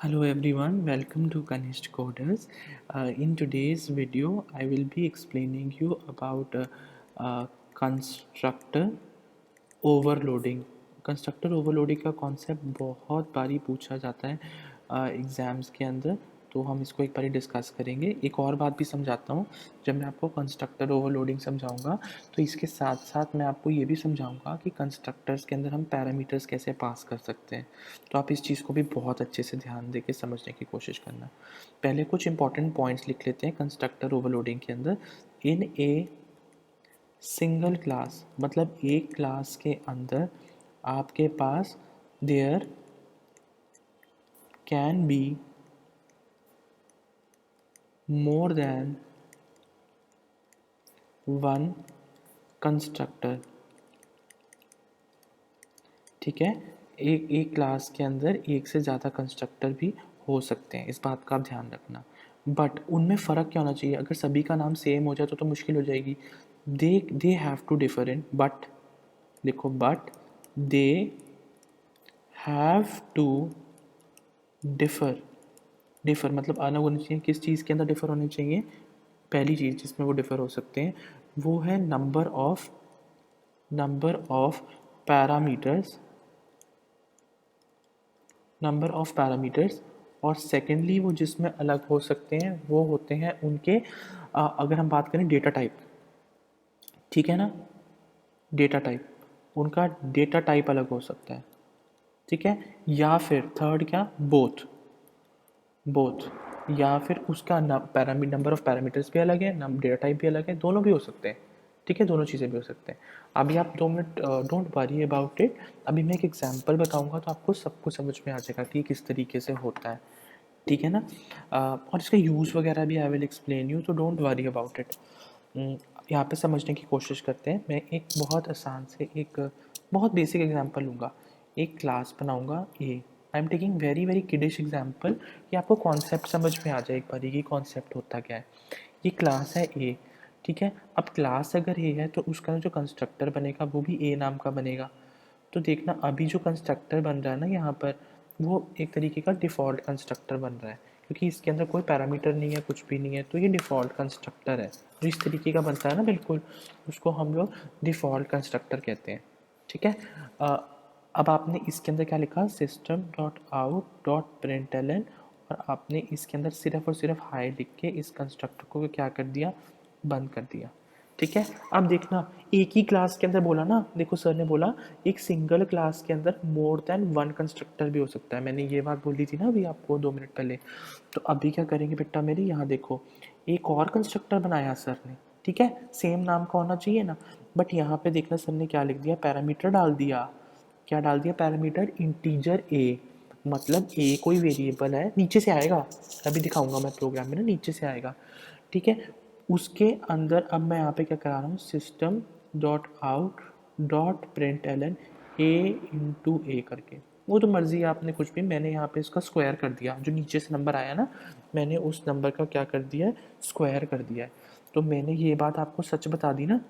Hello everyone, welcome to Kanishk Coders. In today's video, I will be explaining you about constructor overloading. Constructor overloading का concept बहुत बारी पूछा जाता है exams के अंदर, तो हम इसको एक बारी डिस्कस करेंगे। एक और बात भी समझाता हूँ, जब मैं आपको कंस्ट्रक्टर ओवरलोडिंग समझाऊंगा तो इसके साथ साथ मैं आपको ये भी समझाऊंगा कि कंस्ट्रक्टर्स के अंदर हम पैरामीटर्स कैसे पास कर सकते हैं। तो आप इस चीज़ को भी बहुत अच्छे से ध्यान दे के समझने की कोशिश करना। पहले कुछ इंपॉर्टेंट पॉइंट्स लिख लेते हैं कंस्ट्रक्टर ओवरलोडिंग के अंदर। इन ए सिंगल क्लास मतलब एक क्लास के अंदर आपके पास there can be more than one constructor. ठीक है, एक क्लास के अंदर एक से ज़्यादा कंस्ट्रक्टर भी हो सकते हैं, इस बात का आप ध्यान रखना। बट उनमें फ़र्क क्या होना चाहिए? अगर सभी का नाम सेम हो जाए तो मुश्किल हो जाएगी। They have to differ in, but देखो, but they have to differ. Differ मतलब अलग होने चाहिए। किस चीज़ के अंदर डिफ़र होने चाहिए? पहली चीज़ जिसमें वो डिफ़र हो सकते हैं वो है number of parameters, number of parameters. और सेकेंडली वो जिसमें अलग हो सकते हैं वो होते हैं उनके अगर हम बात करें डेटा टाइप, ठीक है ना, डेटा टाइप, उनका डेटा टाइप अलग हो सकता है, ठीक है। या फिर थर्ड क्या, बोथ, या फिर उसका नंबर ऑफ पैरामीटर्स भी अलग है, डेटा टाइप भी अलग है, दोनों भी हो सकते हैं, ठीक है, दोनों चीज़ें भी हो सकते हैं। अभी आप 2 minute don't worry about it. अभी मैं एक एग्जांपल बताऊंगा तो आपको सब कुछ समझ में आ जाएगा कि किस तरीके से होता है, ठीक है ना। और इसका यूज़ वगैरह भी आई विल एक्सप्लेन यू, तो डोंट वरी अबाउट इट। यहाँ पे समझने की कोशिश करते हैं। मैं एक बहुत आसान से एक बहुत बेसिक एग्जांपल लूँगा। एक क्लास बनाऊँगा A. I am taking very very kiddish example कि आपको कॉन्सेप्ट समझ में आ जाए एक बारी कि कॉन्सेप्ट होता क्या है। ये क्लास है ए, ठीक है। अब क्लास अगर ए है तो उसका जो कंस्ट्रक्टर बनेगा वो भी ए नाम का बनेगा। तो देखना, अभी जो कंस्ट्रक्टर बन रहा है ना यहाँ पर, वो एक तरीके का डिफ़ॉल्ट कंस्ट्रक्टर बन रहा है, क्योंकि इसके अंदर कोई पैरामीटर नहीं है, कुछ भी नहीं है, तो ये डिफ़ॉल्ट कंस्ट्रक्टर है। जो इस तरीके का बनता है ना, बिल्कुल, उसको हम लोग डिफ़ॉल्ट कंस्ट्रक्टर कहते हैं, ठीक है। अब आपने इसके अंदर क्या लिखा, system dot out dot println, और आपने इसके अंदर सिर्फ और सिर्फ हाई लिख के इस कंस्ट्रक्टर को क्या कर दिया, बंद कर दिया, ठीक है। अब देखना, एक ही क्लास के अंदर बोला ना, देखो सर ने बोला एक सिंगल क्लास के अंदर मोर देन वन कंस्ट्रक्टर भी हो सकता है। मैंने ये बात बोली थी ना अभी आपको 2 मिनट पहले। तो अभी क्या करेंगे बेटा मेरी, यहाँ देखो, एक और कंस्ट्रक्टर बनाया सर ने, ठीक है, सेम नाम का होना चाहिए ना। बट यहाँ पे देखना सर ने क्या लिख दिया, पैरामीटर डाल दिया। क्या डाल दिया, पैरामीटर इंटीजर ए। मतलब ए कोई वेरिएबल है, नीचे से आएगा, अभी दिखाऊंगा मैं प्रोग्राम में ना, नीचे से आएगा, ठीक है। उसके अंदर अब मैं यहाँ पे क्या करा रहा हूँ, system dot out dot println a into a करके, वो तो मर्जी है आपने कुछ भी, मैंने यहाँ पे इसका स्क्वायर कर दिया। जो नीचे से नंबर आया ना, मैंने उस नंबर का क्या कर दिया है, स्क्वायर कर दिया है। तो मैंने ये बात आपको सच बता दी ना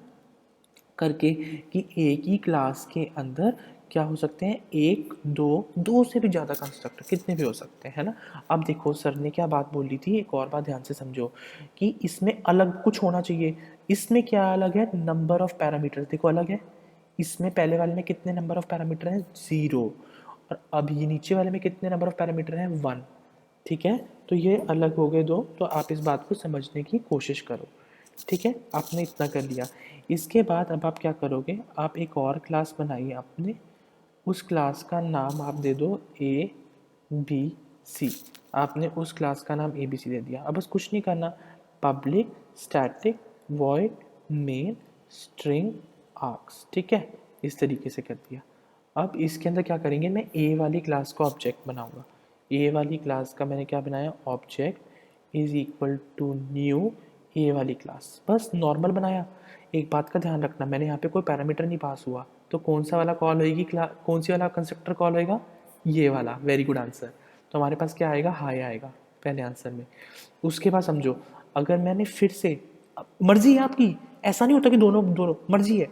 करके कि एक ही क्लास के अंदर क्या हो सकते हैं, एक दो से भी ज़्यादा कंस्ट्रक्टर कितने भी हो सकते हैं, है ना। अब देखो सर ने क्या बात बोली थी, एक और बात ध्यान से समझो कि इसमें अलग कुछ होना चाहिए। इसमें क्या अलग है, नंबर ऑफ पैरामीटर देखो अलग है। इसमें पहले वाले में कितने नंबर ऑफ पैरामीटर हैं, 0। और अब ये नीचे वाले में कितने नंबर ऑफ पैरामीटर हैं, 1, ठीक है। तो ये अलग हो गए दो, तो आप इस बात को समझने की कोशिश करो, ठीक है। आपने इतना कर लिया। इसके बाद अब आप क्या करोगे, आप एक और क्लास बनाइए आपने, उस क्लास का नाम आप दे दो ए बी सी। आपने उस क्लास का नाम ए बी सी दे दिया। अब बस कुछ नहीं करना, public static void main string arcs, ठीक है, इस तरीके से कर दिया। अब इसके अंदर क्या करेंगे, मैं ए वाली क्लास का ऑब्जेक्ट बनाऊंगा। ए वाली क्लास का मैंने क्या बनाया, object is equal to new A वाली क्लास, बस नॉर्मल बनाया। एक बात का ध्यान रखना, मैंने यहाँ पे कोई पैरामीटर नहीं पास हुआ, तो कौन सा वाला कॉल होएगी, कौन सी वाला कंस्ट्रक्टर कॉल होएगा, ये वाला। Very good answer. तो हमारे पास क्या आएगा, हाई आएगा पहले आंसर में। उसके बाद समझो, अगर मैंने फिर से, मर्जी है आपकी, ऐसा नहीं होता कि दोनों दोनों मर्जी है।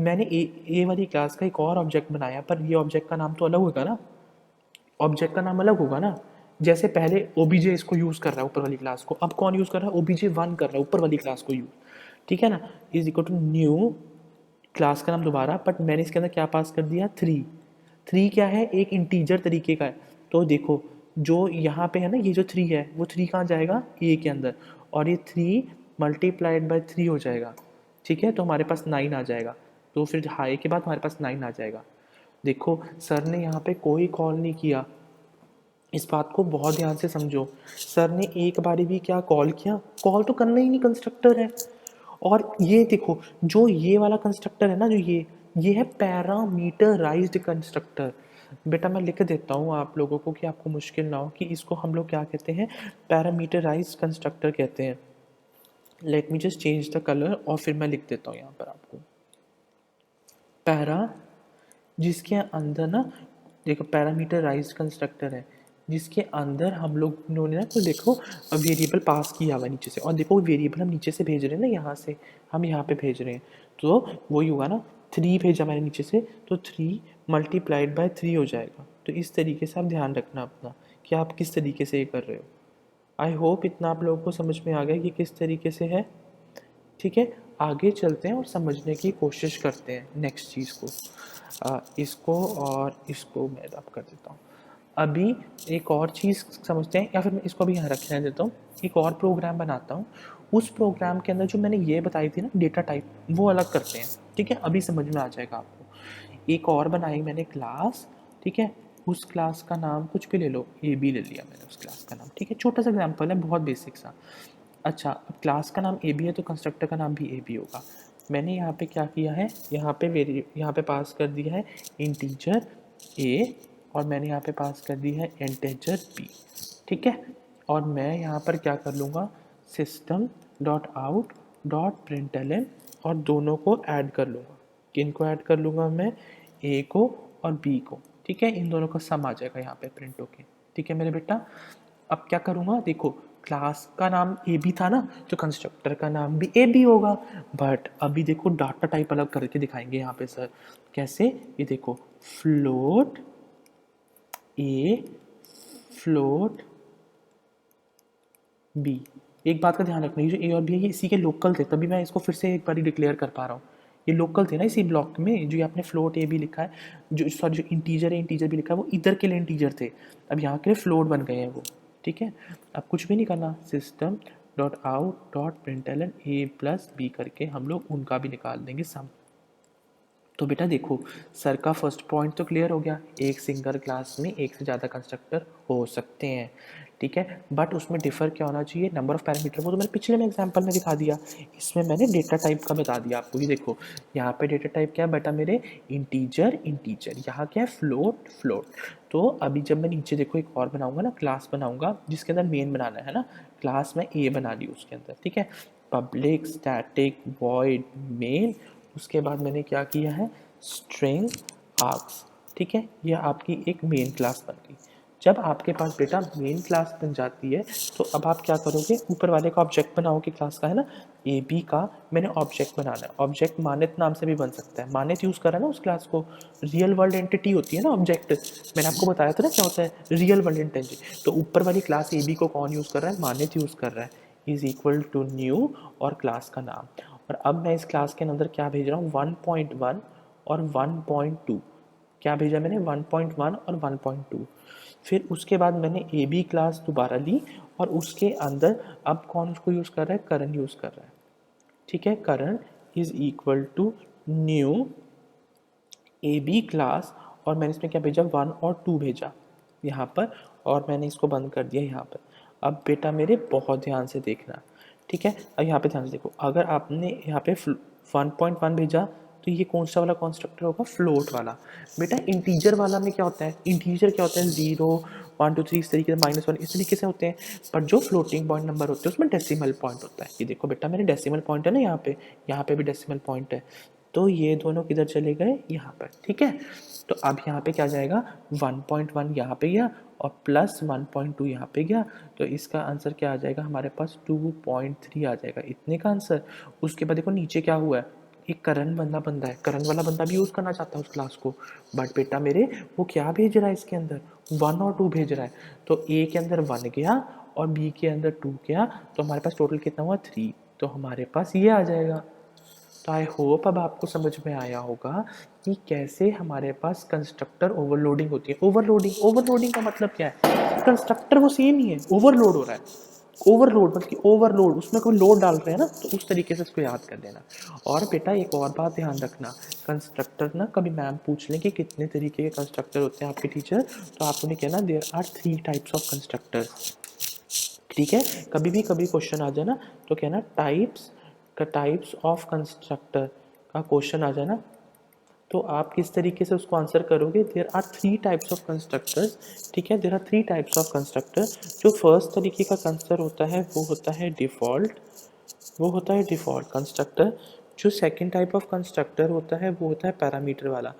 मैंने ए वाली क्लास का एक और ऑब्जेक्ट बनाया, पर ये ऑब्जेक्ट का नाम तो अलग होगा ना, ऑब्जेक्ट का नाम अलग होगा ना। जैसे पहले ओबीजे इसको यूज़ कर रहा है ऊपर वाली क्लास को, अब कौन यूज़ कर रहा है, ओबीजे 1 कर रहा है ऊपर वाली क्लास को यूज़, ठीक है ना, is equal to new class का नाम दोबारा, बट मैंने इसके अंदर क्या पास कर दिया, 3। 3 क्या है, एक इंटीजर तरीके का है, तो देखो जो यहाँ पे है ना, ये जो 3 है वो 3 कहाँ जाएगा, ए के अंदर, और ये 3 मल्टीप्लाइड बाय 3 हो जाएगा, ठीक है, तो हमारे पास 9 आ जाएगा, तो फिर हाई के बाद हमारे पास 9 आ जाएगा। देखो सर ने यहाँ पे कोई कॉल नहीं किया, इस बात को बहुत ध्यान से समझो, सर ने एक बारी भी क्या कॉल किया, कॉल तो करना ही नहीं, कंस्ट्रक्टर है। और ये देखो जो ये वाला कंस्ट्रक्टर है ना, जो ये है पैरामीटराइज्ड कंस्ट्रक्टर। बेटा मैं लिख देता हूँ आप लोगों को कि आपको मुश्किल ना हो, कि इसको हम लोग क्या कहते हैं, पैरामीटराइज्ड कंस्ट्रक्टर कहते हैं। Let me just change the colour और फिर मैं लिख देता हूँ यहाँ पर आपको पैरा, जिसके अंदर ना देखो पैरामीटराइज्ड कंस्ट्रक्टर है, जिसके अंदर हम लोग ने ना, तो देखो वेरिएबल पास किया हुआ नीचे से, और देखो वेरिएबल हम नीचे से भेज रहे हैं ना, यहाँ से हम यहाँ पे भेज रहे हैं, तो वही होगा ना, 3 भेजा मैंने नीचे से, तो 3 मल्टीप्लाइड बाय 3 हो जाएगा। तो इस तरीके से आप ध्यान रखना अपना कि आप किस तरीके से ये कर रहे हो। आई होप इतना आप लोगों को समझ में आ गया कि किस तरीके से है, ठीक है। आगे चलते हैं और समझने की कोशिश करते हैं नेक्स्ट चीज़ को, इसको और इसको मैं अब कर देता हूँ। अभी एक और चीज़ समझते हैं, या फिर मैं इसको भी यहाँ रखने देता हूँ, एक और प्रोग्राम बनाता हूँ, उस प्रोग्राम के अंदर जो मैंने ये बताई थी ना डेटा टाइप, वो अलग करते हैं, ठीक है, अभी समझ में आ जाएगा आपको। एक और बनाई मैंने क्लास, ठीक है, उस क्लास का नाम कुछ भी ले लो, ए बी ले लिया मैंने उस क्लास का नाम, ठीक है, छोटा सा एग्जाम्पल है, बहुत बेसिक सा। अच्छा अब क्लास का नाम ए बी है तो कंस्ट्रक्टर का नाम भी ए बी होगा। मैंने यहाँ पे क्या किया है, यहाँ पे पास कर दिया है इंटीजर ए, और मैंने यहाँ पे पास कर दी है इंटीजर बी, ठीक है। और मैं यहाँ पर क्या कर लूँगा, system dot out dot println, और दोनों को ऐड कर लूँगा। किन को ऐड कर लूँगा मैं, ए को और बी को, ठीक है, इन दोनों का सम आ जाएगा यहाँ पे प्रिंट होके, ठीक है मेरे बेटा। अब क्या करूँगा, देखो क्लास का नाम ए बी था ना, तो कंस्ट्रक्टर का नाम भी ए बी होगा, बट अभी देखो डाटा टाइप अलग करके दिखाएंगे यहाँ पे सर। कैसे, ये देखो फ्लोट ए, फ्लोट बी। एक बात का ध्यान रखना, ये जो ए और बी है ये इसी के लोकल थे, तभी मैं इसको फिर से एक बार डिक्लेयर कर पा रहा हूँ, ये लोकल थे ना इसी ब्लॉक में, जो ये आपने फ्लोट ए भी लिखा है, जो सॉरी जो इंटीजर है इंटीजर भी लिखा है, वो इधर के लिए इंटीजर थे, अब यहाँ के लिए फ्लोट बन गए हैं वो, ठीक है। अब कुछ भी नहीं करना, system dot out dot println A plus B करके हम लोग उनका भी निकाल देंगे सम। तो बेटा देखो सर का फर्स्ट पॉइंट तो क्लियर हो गया, एक सिंगल क्लास में एक से ज़्यादा कंस्ट्रक्टर हो सकते हैं, ठीक है, बट उसमें डिफर क्या होना चाहिए, नंबर ऑफ पैरामीटर, वो तो मैंने पिछले में एग्जांपल में दिखा दिया, इसमें मैंने डेटा टाइप का बता दिया आपको। ये देखो यहाँ पे डेटा टाइप क्या है बेटा मेरे, इंटीजर इंटीजर, यहाँ क्या है फ्लोट फ्लोट। तो अभी जब मैं नीचे देखो एक और बनाऊंगा ना, क्लास बनाऊंगा जिसके अंदर मेन बनाना है ना, क्लास में ए बना ली उसके अंदर, ठीक है, पब्लिक स्टैटिक वॉइड मेन, उसके बाद मैंने क्या किया है, स्ट्रिंग आर्क्स, ठीक है, यह आपकी एक मेन क्लास बन गई। जब आपके पास बेटा मेन क्लास बन जाती है, तो अब आप क्या करोगे, ऊपर वाले का ऑब्जेक्ट बनाओगे क्लास का, है ना, ए बी का मैंने ऑब्जेक्ट बनाना है, ऑब्जेक्ट मानित नाम से भी बन सकता है, मानित यूज़ कर रहा है ना उस क्लास को, रियल वर्ल्ड एंटिटी होती है ना ऑब्जेक्ट, मैंने आपको बताया था ना क्या होता है रियल वर्ल्ड एंटिटी, तो ऊपर वाली क्लास ए बी को कौन यूज़ कर रहा है, मानित यूज़ कर रहा है, इज इक्वल टू न्यू और क्लास का नाम। और अब मैं इस क्लास के अंदर क्या भेज रहा हूँ, 1.1 और 1.2, क्या भेजा मैंने, 1.1 और 1.2। फिर उसके बाद मैंने ए बी क्लास दोबारा ली, और उसके अंदर अब कौन उसको यूज़ कर रहा है, करंट यूज़ कर रहा है, ठीक है, current is equal to new A B class, और मैंने इसमें क्या भेजा, 1 और 2 भेजा यहाँ पर, और मैंने इसको बंद कर दिया यहाँ पर। अब बेटा मेरे बहुत ध्यान से देखना, ठीक है, अब यहाँ पे ध्यान से देखो, अगर आपने यहाँ पे 1.1 भेजा, तो ये कौन सा वाला कॉन्स्ट्रक्टर होगा, फ्लोट वाला। बेटा इंटीजर वाला में क्या होता है, इंटीजर क्या होता है, 0 1 2 3 इस तरीके से, -1 इस तरीके से होते हैं, पर जो फ्लोटिंग पॉइंट नंबर होते हैं उसमें डेसिमल पॉइंट होता है। ये देखो बेटा मेरे डेसिमल पॉइंट है ना, यहाँ पे भी डेसिमल पॉइंट है, तो ये दोनों किधर चले गए, यहाँ पर, ठीक है। तो अब यहाँ पे क्या जाएगा, 1.1 यहाँ पे गया और प्लस 1.2 यहाँ पे गया, तो इसका आंसर क्या आ जाएगा हमारे पास, 2.3 आ जाएगा, इतने का आंसर। उसके बाद देखो नीचे क्या हुआ है, एक करण बंदा है, करण वाला बंदा भी यूज़ करना चाहता है उस क्लास को, बट बेटा मेरे वो क्या भेज रहा है इसके अंदर, 1 और 2 भेज रहा है। तो ए के अंदर 1 गया और बी के अंदर 2 गया, तो हमारे पास टोटल कितना हुआ 3, तो हमारे पास ये आ जाएगा। तो आई होप अब आपको समझ में आया होगा कि कैसे हमारे पास कंस्ट्रक्टर ओवरलोडिंग होती है। ओवरलोडिंग का मतलब क्या है, कंस्ट्रक्टर वो सेम ही है, ओवरलोड हो रहा है, ओवरलोड मतलब कि ओवरलोड, उसमें कोई लोड डाल रहे हैं ना, तो उस तरीके से इसको याद कर लेना। और बेटा एक और बात ध्यान रखना, कंस्ट्रक्टर ना कभी मैम पूछ लें कि कितने तरीके के कंस्ट्रक्टर होते हैं आपके टीचर, तो आप उन्हें कहना there are 3 types of constructor. ठीक है, कभी क्वेश्चन आ जाए ना तो कहना टाइप्स ऑफ कंस्ट्रक्टर का क्वेश्चन आ जाए ना, तो आप किस तरीके से उसको आंसर करोगे, there are 3 types of constructors. ठीक है, there are 3 types of constructor. जो फर्स्ट तरीके का कंस्ट्रक्टर होता है वो होता है डिफ़ॉल्ट, वो होता है डिफ़ॉल्ट कंस्ट्रक्टर। जो सेकंड टाइप ऑफ कंस्ट्रक्टर होता है वो होता है पैरामीटर वाला,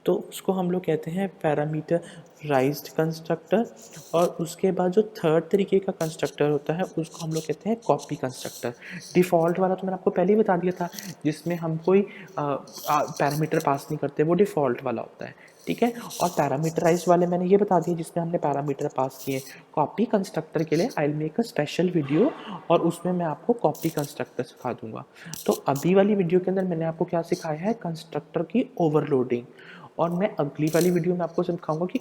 तो उसको हम लोग कहते हैं पैरामीटराइज्ड कंस्ट्रक्टर। और उसके बाद जो थर्ड तरीके का कंस्ट्रक्टर होता है उसको हम लोग कहते हैं कॉपी कंस्ट्रक्टर। डिफ़ॉल्ट वाला तो मैंने आपको पहले ही बता दिया था, जिसमें हम कोई पैरामीटर पास नहीं करते, वो डिफ़ॉल्ट वाला होता है। ठीक है, और पैरामीटराइज वाले मैंने ये बता दिए जिसमें हमने पैरामीटर पास किए। कॉपी कंस्ट्रक्टर के लिए I will make a special video, और उसमें मैं आपको कॉपी कंस्ट्रक्टर सिखा दूंगा। तो अभी वाली वीडियो के अंदर मैंने आपको क्या सिखाया है, कंस्ट्रक्टर की ओवरलोडिंग। और मैं अगली वाली वीडियो में आपको सिखाऊंगा कि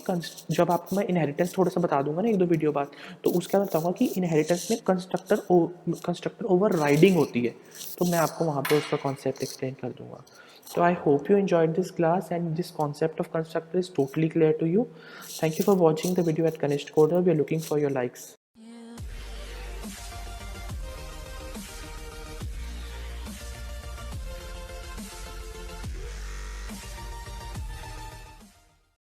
जब आपको मैं इनहेरिटेंस थोड़ा सा बता दूंगा ना 1-2 वीडियो बाद, तो उसके बाद बताऊंगा कि इनहेरिटेंस में कंस्ट्रक्टर ओवर राइडिंग होती है, तो मैं आपको वहाँ पे उसका कॉन्सेप्ट एक्सप्लेन कर दूंगा। So I hope you enjoyed this class and this concept of constructor is totally clear to you. Thank you for watching the video at Kanishk Coder. We are looking for your likes.